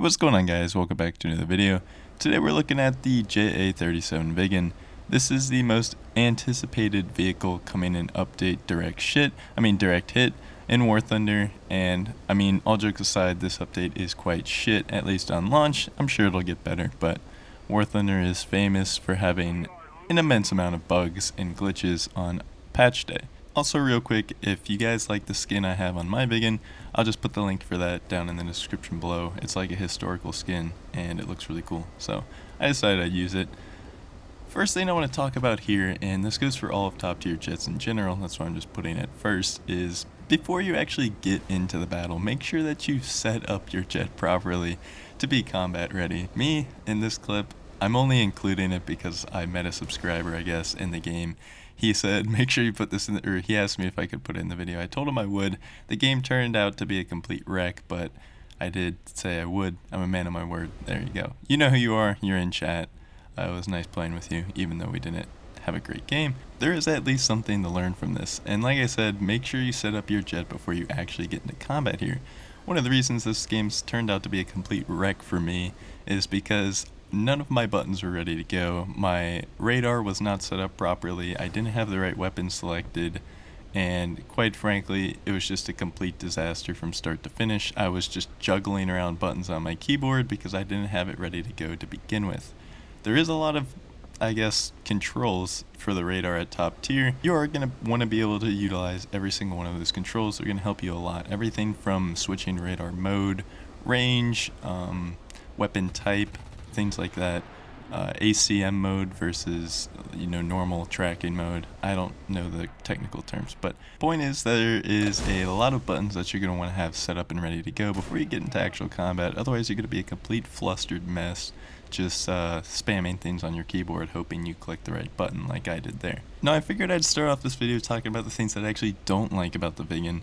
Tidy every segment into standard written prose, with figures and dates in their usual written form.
What's going on, guys? Welcome back to another video. Today we're looking at the JA37 Viggen. This is the most anticipated vehicle coming in update direct hit in War Thunder, and all jokes aside, this update is quite shit, at least on launch. I'm sure it'll get better, but War Thunder is famous for having an immense amount of bugs and glitches on patch day. Also, real quick, if you guys like the skin I have on my Viggen, I'll just put the link for that down in the description below. It's like a historical skin, and it looks really cool, so I decided I'd use it. First thing I want to talk about here, and this goes for all of top tier jets in general, that's why I'm just putting it first, is before you actually get into the battle, make sure that you set up your jet properly to be combat ready. Me, in this clip, I'm only including it because I met a subscriber, I guess, in the game. He said, make sure you put this in or he asked me if I could put it in the video. I told him I would. The game turned out to be a complete wreck, but I did say I would. I'm a man of my word. There you go. You know who you are. You're in chat. It was nice playing with you, even though we didn't have a great game. There is at least something to learn from this. And like I said, make sure you set up your jet before you actually get into combat here. One of the reasons this game's turned out to be a complete wreck for me is because none of my buttons were ready to go. My radar was not set up properly. I didn't have the right weapon selected, and quite frankly, it was just a complete disaster from start to finish. I was just juggling around buttons on my keyboard because I didn't have it ready to go to begin with. There is a lot of, controls for the radar at top tier. You are going to want to be able to utilize every single one of those controls. They're going to help you a lot. Everything from switching radar mode, range, weapon type, things like that, ACM mode versus normal tracking mode. I don't know the technical terms, but point is there is a lot of buttons that you're going to want to have set up and ready to go before you get into actual combat. Otherwise you're going to be a complete flustered mess, just spamming things on your keyboard hoping you click the right button like I did there. Now I figured I'd start off this video talking about the things that I actually don't like about the Viggen,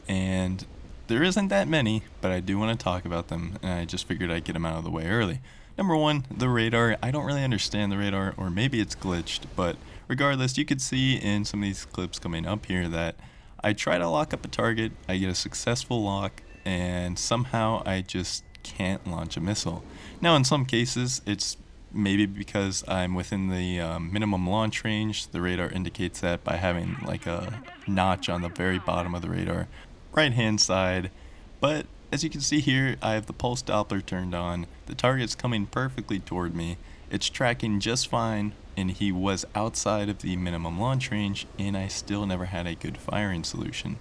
and there isn't that many, but I do want to talk about them, and I just figured I'd get them out of the way early. Number one, the radar. I don't really understand the radar, or maybe it's glitched, but regardless, you could see in some of these clips coming up here that I try to lock up a target, I get a successful lock, and somehow I just can't launch a missile. Now in some cases, it's maybe because I'm within the minimum launch range. The radar indicates that by having like a notch on the very bottom of the radar, right hand side, but as you can see here, I have the pulse Doppler turned on, the target's coming perfectly toward me, it's tracking just fine, and he was outside of the minimum launch range, and I still never had a good firing solution.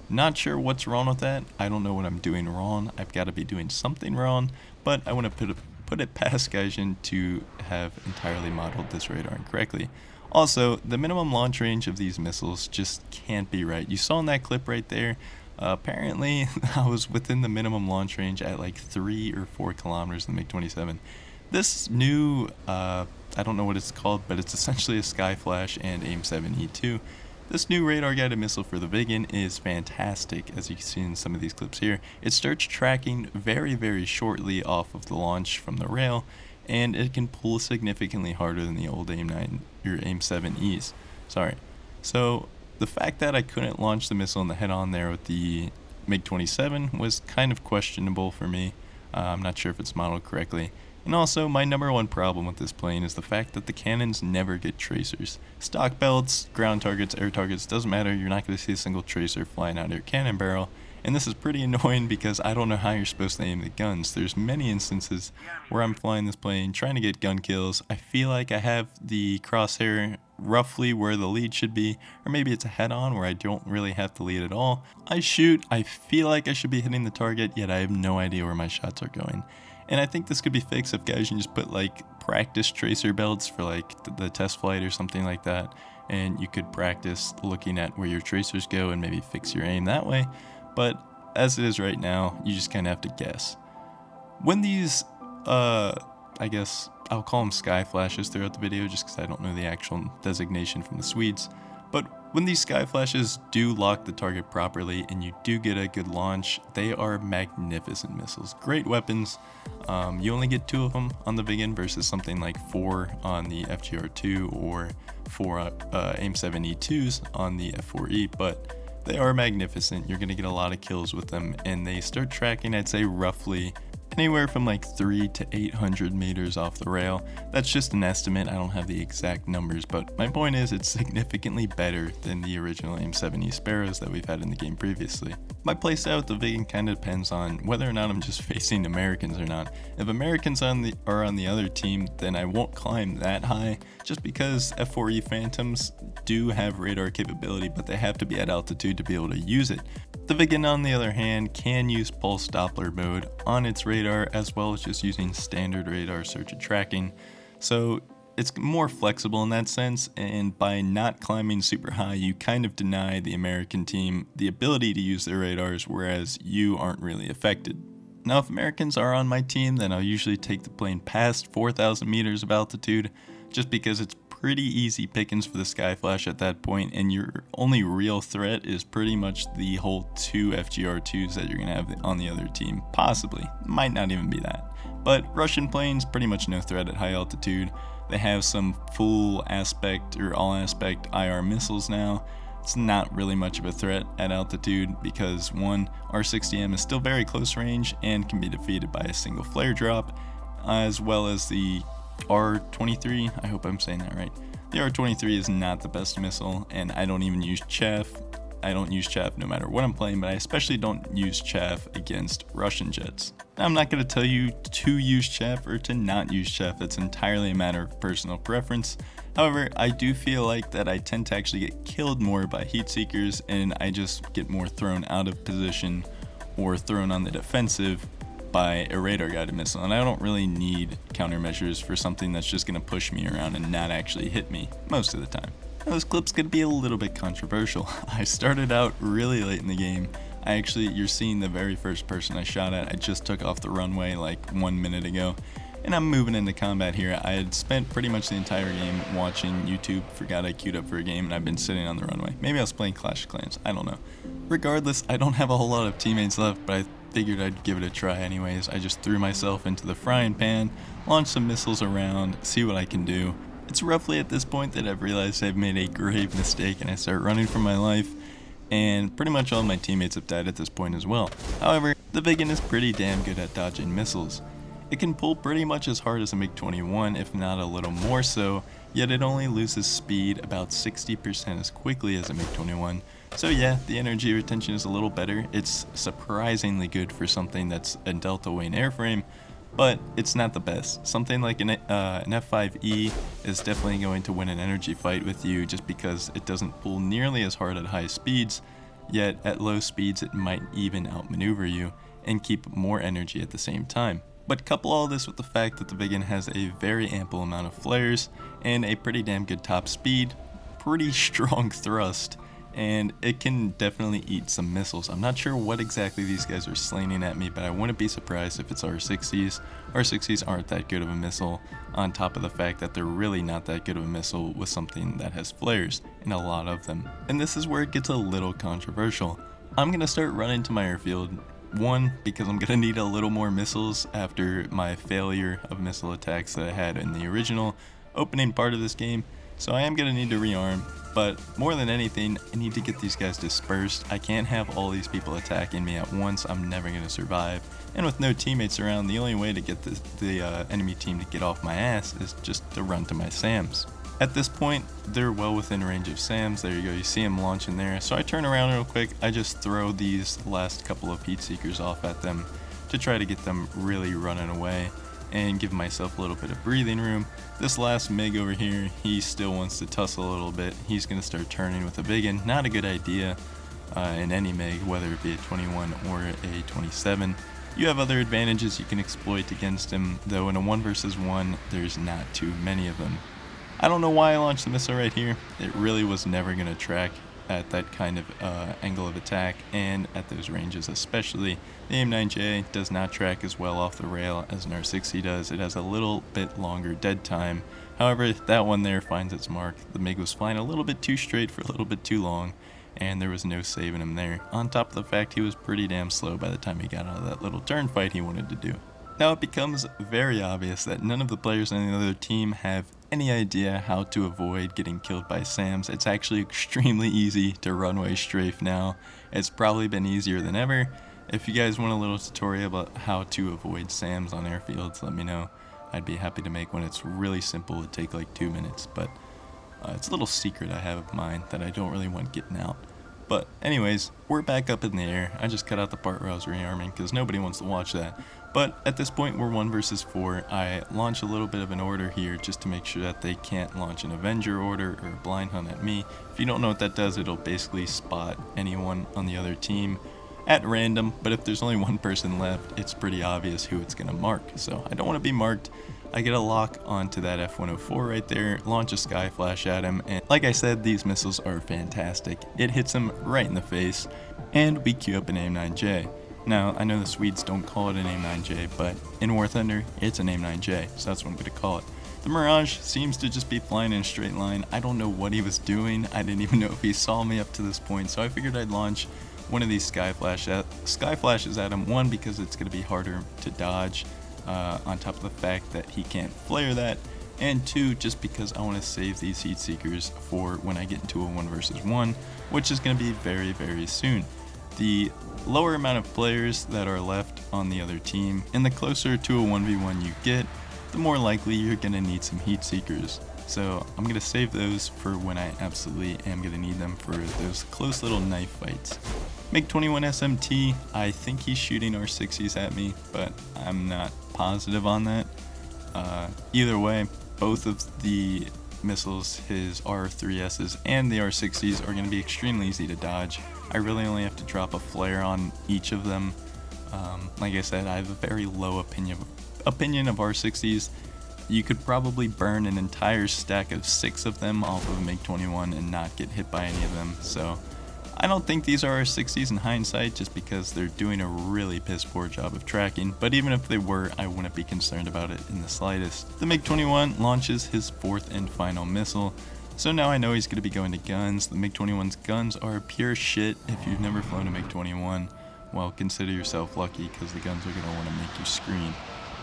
Not sure what's wrong with that. I don't know what I'm doing wrong. I've got to be doing something wrong, but I want to put it past Gaijin to have entirely modeled this radar incorrectly. Also, the minimum launch range of these missiles just can't be right. You saw in that clip right there, apparently I was within the minimum launch range at like 3 or 4 kilometers in the MiG-27. This new, I don't know what it's called, but it's essentially a Skyflash and AIM-7E2. This new radar guided missile for the Viggen is fantastic, as you can see in some of these clips here. It starts tracking very, very shortly off of the launch from the rail, and it can pull significantly harder than the old AIM-9 or AIM-7Es. So the fact that I couldn't launch the missile in the head-on there with the MiG-27 was kind of questionable for me. I'm not sure if it's modeled correctly. And also, my number one problem with this plane is the fact that the cannons never get tracers. Stock belts, ground targets, air targets, doesn't matter, you're not going to see a single tracer flying out of your cannon barrel. And this is pretty annoying because I don't know how you're supposed to aim the guns. There's many instances where I'm flying this plane, trying to get gun kills. I feel like I have the crosshair roughly where the lead should be, or maybe it's a head-on where I don't really have to lead at all. I shoot, I feel like I should be hitting the target, yet I have no idea where my shots are going. And I think this could be fixed if guys can just put like practice tracer belts for like the test flight or something like that, and you could practice looking at where your tracers go and maybe fix your aim that way. But as it is right now, you just kind of have to guess. When these, I guess I'll call them sky flashes throughout the video just because I don't know the actual designation from the Swedes, but when these sky flashes do lock the target properly and you do get a good launch, they are magnificent missiles. Great weapons. You only get 2 of them on the Viggen versus something like 4 on the FGR2 or 4 AIM-7E2s on the F4E, but they are magnificent. You're going to get a lot of kills with them, and they start tracking, I'd say, roughly anywhere from like 3 to 800 meters off the rail. That's just an estimate, I don't have the exact numbers, but my point is it's significantly better than the original AIM-7E Sparrows that we've had in the game previously. My playstyle with the Viggen kind of depends on whether or not I'm just facing Americans or not. If Americans are on the other team, then I won't climb that high, just because F4E Phantoms do have radar capability, but they have to be at altitude to be able to use it. The Viggen, on the other hand, can use pulse Doppler mode on its radar, as well as just using standard radar search and tracking, so it's more flexible in that sense, and by not climbing super high, you kind of deny the American team the ability to use their radars, whereas you aren't really affected. Now, if Americans are on my team, then I'll usually take the plane past 4,000 meters of altitude, just because it's pretty easy pickings for the Skyflash at that point, and your only real threat is pretty much the whole 2 FGR2s that you're going to have on the other team. Possibly. Might not even be that. But Russian planes, pretty much no threat at high altitude. They have some full aspect or all aspect IR missiles now. It's not really much of a threat at altitude because one, R60M is still very close range and can be defeated by a single flare drop, as well as the R23, I hope I'm saying that right. The R23 is not the best missile, and I don't even use chaff. I don't use chaff no matter what I'm playing, but I especially don't use chaff against Russian jets. Now, I'm not going to tell you to use chaff or to not use chaff. That's entirely a matter of personal preference. However, I do feel like that I tend to actually get killed more by heat seekers, and I just get more thrown out of position or thrown on the defensive by a radar guided missile, and I don't really need countermeasures for something that's just going to push me around and not actually hit me most of the time. Now, this clip's going to be a little bit controversial. I started out really late in the game. You're seeing the very first person I shot at. I just took off the runway like 1 minute ago, and I'm moving into combat here. I had spent pretty much the entire game watching YouTube, forgot I queued up for a game, and I've been sitting on the runway. Maybe I was playing Clash of Clans, I don't know. Regardless, I don't have a whole lot of teammates left, but I figured I'd give it a try anyways. I just threw myself into the frying pan, launched some missiles around, see what I can do. It's roughly at this point that I've realized I've made a grave mistake and I start running for my life, and pretty much all my teammates have died at this point as well. However, the Viggen is pretty damn good at dodging missiles. It can pull pretty much as hard as a MiG-21, if not a little more so, yet it only loses speed about 60% as quickly as a MiG-21. So yeah, the energy retention is a little better. It's surprisingly good for something that's a delta wing airframe, but it's not the best. Something like an F5E is definitely going to win an energy fight with you just because it doesn't pull nearly as hard at high speeds, yet at low speeds it might even outmaneuver you and keep more energy at the same time. But couple all this with the fact that the Viggen has a very ample amount of flares and a pretty damn good top speed, pretty strong thrust, and it can definitely eat some missiles. I'm not sure what exactly these guys are slinging at me, but I wouldn't be surprised if it's R60s. R60s aren't that good of a missile, on top of the fact that they're really not that good of a missile with something that has flares, and a lot of them. And this is where it gets a little controversial. I'm going to start running to my airfield. One, because I'm going to need a little more missiles after my failure of missile attacks that I had in the original opening part of this game. So I am going to need to rearm, but more than anything, I need to get these guys dispersed. I can't have all these people attacking me at once. I'm never going to survive. And with no teammates around, the only way to get the enemy team to get off my ass is just to run to my SAMs. At this point, they're well within range of SAMs. There you go, you see them launching there. So I turn around real quick, I just throw these last couple of heat seekers off at them to try to get them really running away and give myself a little bit of breathing room. This last MiG over here, he still wants to tussle a little bit. He's going to start turning with a Viggen. Not a good idea in any MiG, whether it be a 21 or a 27. You have other advantages you can exploit against him, though in a 1 versus 1, there's not too many of them. I don't know why I launched the missile right here. It really was never going to track at that kind of angle of attack, and at those ranges especially. The AIM-9JA does not track as well off the rail as an R60 does. It has a little bit longer dead time. However, that one there finds its mark. The MiG was flying a little bit too straight for a little bit too long, and there was no saving him there. On top of the fact he was pretty damn slow by the time he got out of that little turn fight he wanted to do. Now it becomes very obvious that none of the players on the other team have any idea how to avoid getting killed by SAMs. It's actually extremely easy to runway strafe now. It's probably been easier than ever, If you guys want a little tutorial about how to avoid SAMs on airfields, let me know. I'd be happy to make one. It's really simple. It'd take like 2 minutes, but it's a little secret I have of mine that I don't really want getting out. But anyways, we're back up in the air. I just cut out the part where I was rearming because nobody wants to watch that. But at this point, we're 1 versus 4. I launch a little bit of an order here just to make sure that they can't launch an Avenger order or a blind hunt at me. If you don't know what that does, it'll basically spot anyone on the other team at random. But if there's only one person left, it's pretty obvious who it's going to mark. So I don't want to be marked. I get a lock onto that F-104 right there, launch a Skyflash at him, and like I said, these missiles are fantastic. It hits him right in the face, and we queue up an AIM-9J. Now, I know the Swedes don't call it an AIM-9J, but in War Thunder, it's an AIM-9J, so that's what I'm going to call it. The Mirage seems to just be flying in a straight line. I don't know what he was doing. I didn't even know if he saw me up to this point, so I figured I'd launch one of these Skyflashes at him. One, because it's going to be harder to dodge, on top of the fact that he can't flare that, and 2, just because I want to save these heat seekers for when I get into a 1 versus 1, which is going to be very, very soon. The lower amount of players that are left on the other team, and the closer to a 1v1 you get, the more likely you're going to need some heat seekers. So I'm going to save those for when I absolutely am going to need them for those close little knife fights. MiG-21 SMT, I think he's shooting R60s at me, but I'm not positive on that. Either way, both of the missiles, his R3Ss and the R60s, are going to be extremely easy to dodge. I really only have to drop a flare on each of them. Like I said, I have a very low opinion of R60s. You could probably burn an entire stack of 6 of them off of a MiG-21 and not get hit by any of them. So I don't think these are R60s in hindsight, just because they're doing a really piss poor job of tracking, but even if they were, I wouldn't be concerned about it in the slightest. The MiG-21 launches his 4th and final missile, so now I know he's going to be going to guns. The MiG-21's guns are pure shit. If you've never flown a MiG-21, well, consider yourself lucky, because the guns are going to want to make you scream.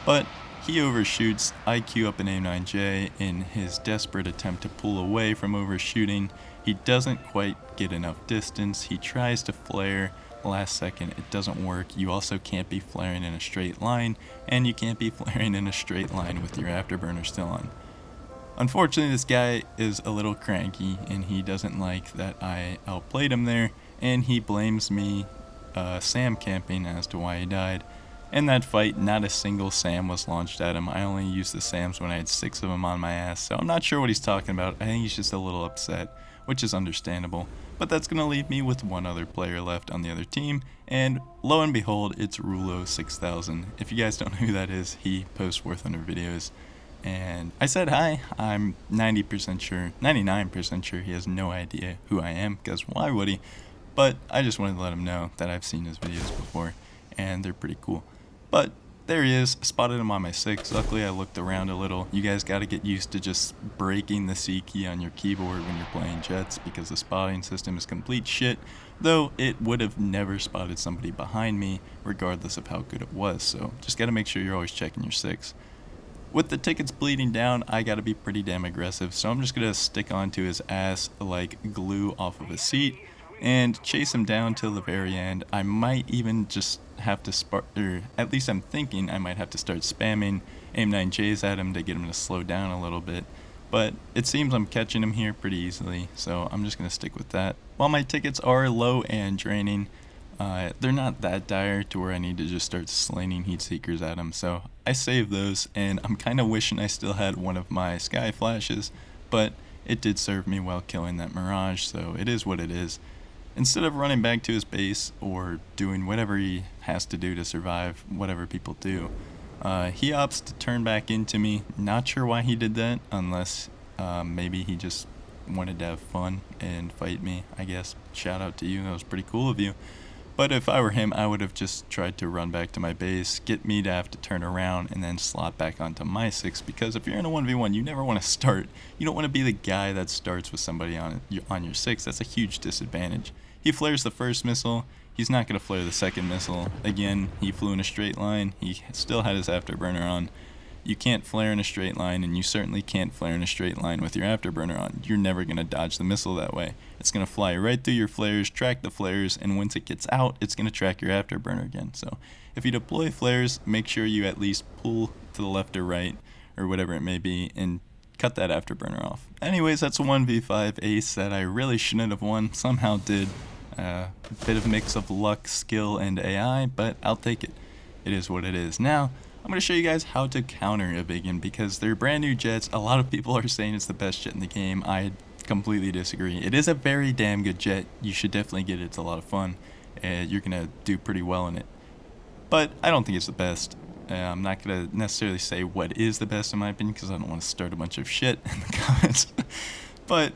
But he overshoots. I queue up an AIM-9J in his desperate attempt to pull away from overshooting. He doesn't quite get enough distance. He tries to flare. Last second, it doesn't work. You also can't be flaring in a straight line, and you can't be flaring in a straight line with your afterburner still on. Unfortunately, this guy is a little cranky, and he doesn't like that I outplayed him there, and he blames me SAM camping as to why he died. In that fight, not a single SAM was launched at him. I only used the SAMs when I had 6 of them on my ass, so I'm not sure what he's talking about. I think he's just a little upset, which is understandable. But that's going to leave me with one other player left on the other team, and lo and behold, it's Rulo6000. If you guys don't know who that is, he posts War Thunder videos. And I said hi. I'm 90% sure, 99% sure he has no idea who I am, because why would he? But I just wanted to let him know that I've seen his videos before, and they're pretty cool. But there he is. Spotted him on my 6. Luckily, I looked around a little. You guys got to get used to just breaking the C key on your keyboard when you're playing jets, because the spotting system is complete shit, though it would have never spotted somebody behind me regardless of how good it was. So just got to make sure you're always checking your 6. With the tickets bleeding down, I got to be pretty damn aggressive, so I'm just going to stick onto his ass like glue off of a seat and chase him down till the very end. I might even just have to or at least I'm thinking I might have to start spamming AIM-9Js at him to get him to slow down a little bit. But it seems I'm catching him here pretty easily, so I'm just going to stick with that. While my tickets are low and draining, they're not that dire to where I need to just start slinging heat seekers at him, so I save those, and I'm kind of wishing I still had one of my Skyflashes, but it did serve me well killing that Mirage, so it is what it is. Instead of running back to his base or doing whatever he has to do to survive whatever people do, he opts to turn back into me. Not sure why he did that, unless maybe he just wanted to have fun and fight me, I guess. Shout out to you, that was pretty cool of you. But if I were him, I would have just tried to run back to my base, get me to have to turn around, and then slot back onto my 6, because if you're in a 1v1, you never want to start. You don't want to be the guy that starts with somebody on your 6. That's a huge disadvantage. He flares the first missile. He's not going to flare the second missile. Again, he flew in a straight line. He still had his afterburner on. You can't flare in a straight line, and you certainly can't flare in a straight line with your afterburner on. You're never going to dodge the missile that way. It's going to fly right through your flares, track the flares, and once it gets out, it's going to track your afterburner again. So if you deploy flares, make sure you at least pull to the left or right, or whatever it may be, and cut that afterburner off. Anyways, that's a 1v5 ace that I really shouldn't have won, somehow did. A bit of a mix of luck, skill, and AI, but I'll take it. It is what it is. Now, I'm going to show you guys how to counter a Viggen, because they're brand new jets. A lot of people are saying it's the best jet in the game. I completely disagree. It is a very damn good jet. You should definitely get it. It's a lot of fun. You're going to do pretty well in it. But I don't think it's the best. I'm not going to necessarily say what is the best in my opinion, because I don't want to start a bunch of shit in the comments. But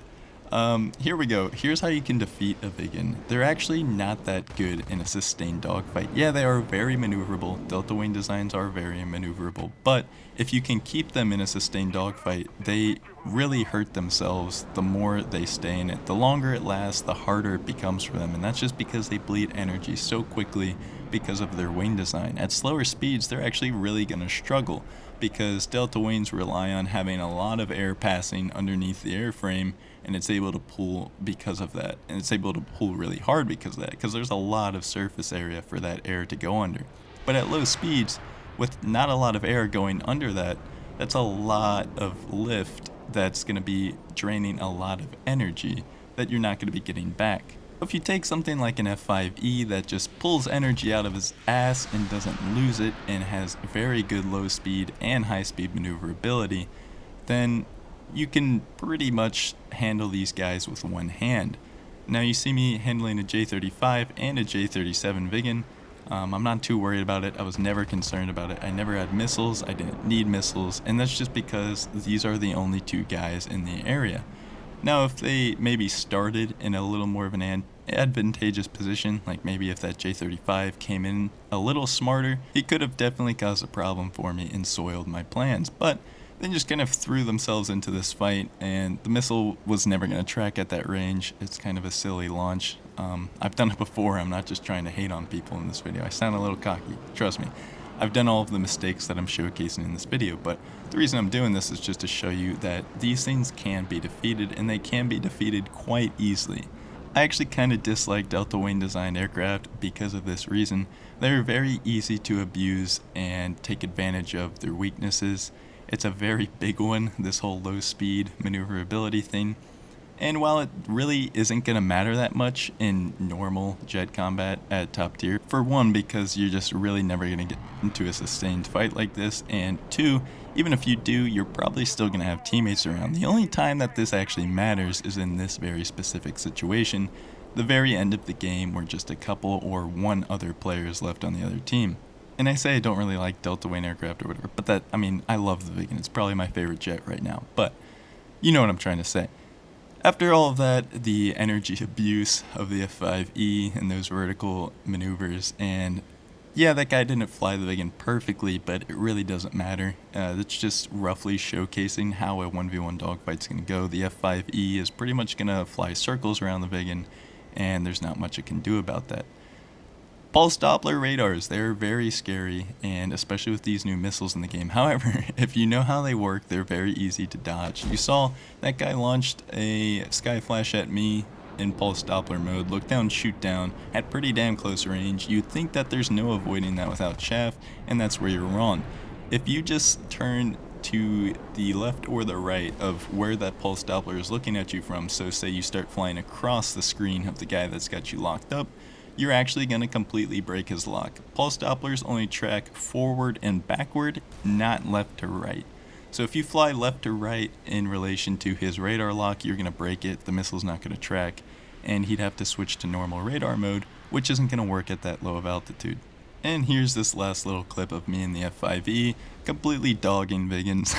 here we go. Here's how you can defeat a Viggen. They're actually not that good in a sustained dogfight. Yeah, they are very maneuverable. Delta Wing designs are very maneuverable. But if you can keep them in a sustained dogfight, they really hurt themselves the more they stay in it. The longer it lasts, the harder it becomes for them. And that's just because they bleed energy so quickly because of their wing design. At slower speeds, they're actually really going to struggle, because Delta Wings rely on having a lot of air passing underneath the airframe, and it's able to pull because of that. And it's able to pull really hard because of that, because there's a lot of surface area for that air to go under. But at low speeds, with not a lot of air going under that, that's a lot of lift that's going to be draining a lot of energy that you're not going to be getting back. If you take something like an F5E that just pulls energy out of his ass and doesn't lose it, and has very good low speed and high speed maneuverability, then you can pretty much handle these guys with one hand. Now you see me handling a J35 and a J37 Viggen. I'm not too worried about it. I was never concerned about it. I never had missiles. I didn't need missiles, and that's just because these are the only two guys in the area. Now, if they maybe started in a little more of an advantageous position, like maybe if that J35 came in a little smarter, he could have definitely caused a problem for me and soiled my plans. But they just kind of threw themselves into this fight, and the missile was never going to track at that range. It's kind of a silly launch. I've done it before. I'm not just trying to hate on people in this video. I sound a little cocky, trust me. I've done all of the mistakes that I'm showcasing in this video, but the reason I'm doing this is just to show you that these things can be defeated, and they can be defeated quite easily. I actually kind of dislike Delta Wing designed aircraft because of this reason. They're very easy to abuse and take advantage of their weaknesses. It's a very big one, this whole low speed maneuverability thing. And while it really isn't going to matter that much in normal jet combat at top tier, for one, because you're just really never going to get into a sustained fight like this, and two, even if you do, you're probably still going to have teammates around. The only time that this actually matters is in this very specific situation, the very end of the game where just a couple or one other player is left on the other team. And I say I don't really like Delta Wing aircraft or whatever, but I love the Viggen. It's probably my favorite jet right now, but you know what I'm trying to say. After all of that, the energy abuse of the F5E and those vertical maneuvers, and yeah, that guy didn't fly the Viggen perfectly, but it really doesn't matter. It's just roughly showcasing how a 1v1 dogfight's going to go. The F5E is pretty much going to fly circles around the Viggen, and there's not much it can do about that. Pulse Doppler radars, they're very scary, and especially with these new missiles in the game. However, if you know how they work, they're very easy to dodge. You saw that guy launched a Skyflash at me in Pulse Doppler mode, look down, shoot down, at pretty damn close range. You'd think that there's no avoiding that without chaff, and that's where you're wrong. If you just turn to the left or the right of where that Pulse Doppler is looking at you from, so say you start flying across the screen of the guy that's got you locked up, you're actually going to completely break his lock. Pulse Dopplers only track forward and backward, not left to right. So if you fly left to right in relation to his radar lock, you're going to break it, the missile's not going to track, and he'd have to switch to normal radar mode, which isn't going to work at that low of altitude. And here's this last little clip of me in the F5E, completely dogging Viggens.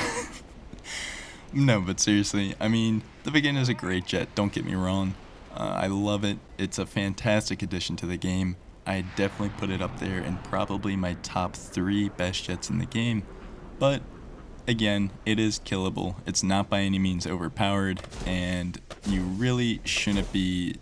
No, but seriously, I mean, the Viggen is a great jet, don't get me wrong. I love it. It's a fantastic addition to the game. I definitely put it up there in probably my top 3 best jets in the game. But again, it is killable. It's not by any means overpowered, and you really shouldn't be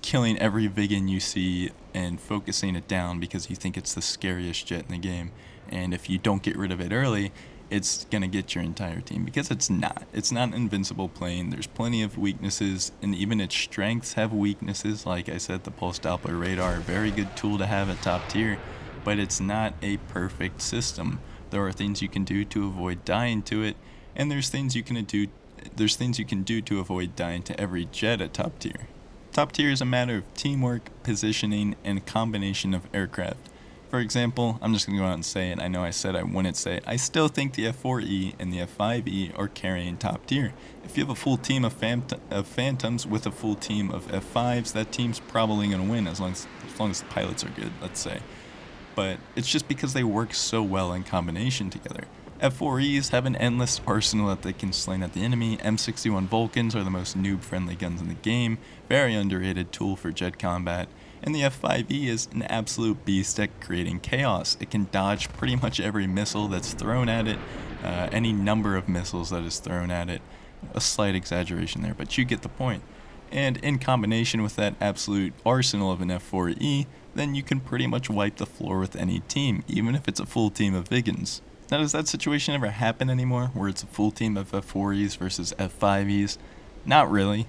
killing every Viggen you see and focusing it down because you think it's the scariest jet in the game. And if you don't get rid of it early, it's gonna get your entire team, because it's not. It's not an invincible plane. There's plenty of weaknesses, and even its strengths have weaknesses. Like I said, the pulse Doppler radar, a very good tool to have at top tier, but it's not a perfect system. There are things you can do to avoid dying to it, and there's things you can do to avoid dying to every jet at top tier. Top tier is a matter of teamwork, positioning, and a combination of aircraft. For example, I'm just going to go out and say it. I know I said I wouldn't say it. I still think the F4E and the F5E are carrying top tier. If you have a full team of Phantoms with a full team of F5s, that team's probably going to win as long as the pilots are good, let's say. But it's just because they work so well in combination together. F4Es have an endless arsenal that they can sling at the enemy. M61 Vulcans are the most noob-friendly guns in the game, very underrated tool for jet combat. And the F5E is an absolute beast at creating chaos. It can dodge pretty much every missile that's thrown at it, any number of missiles that is thrown at it. A slight exaggeration there, but you get the point. And in combination with that absolute arsenal of an F4E, then you can pretty much wipe the floor with any team, even if it's a full team of Viggens. Now, does that situation ever happen anymore, where it's a full team of F4Es versus F5Es? Not really.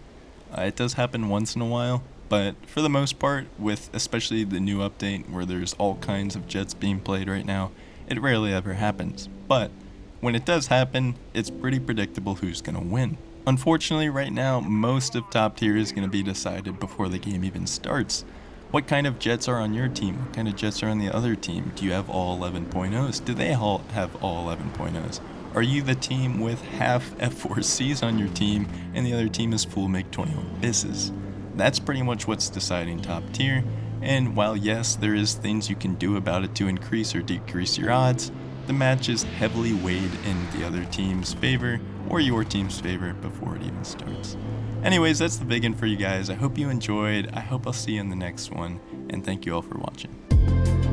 It does happen once in a while, but for the most part, with especially the new update where there's all kinds of jets being played right now, it rarely ever happens. But when it does happen, it's pretty predictable who's going to win. Unfortunately, right now, most of top tier is going to be decided before the game even starts. What kind of jets are on your team? What kind of jets are on the other team? Do you have all 11.0s? Do they all have all 11.0s? Are you the team with half F4Cs on your team and the other team is full MiG-21 BISs? That's pretty much what's deciding top tier, and while yes, there is things you can do about it to increase or decrease your odds, the match is heavily weighed in the other team's favor or your team's favor before it even starts. Anyways, that's the Viggen for you guys. I hope you enjoyed. I hope I'll see you in the next one, and thank you all for watching.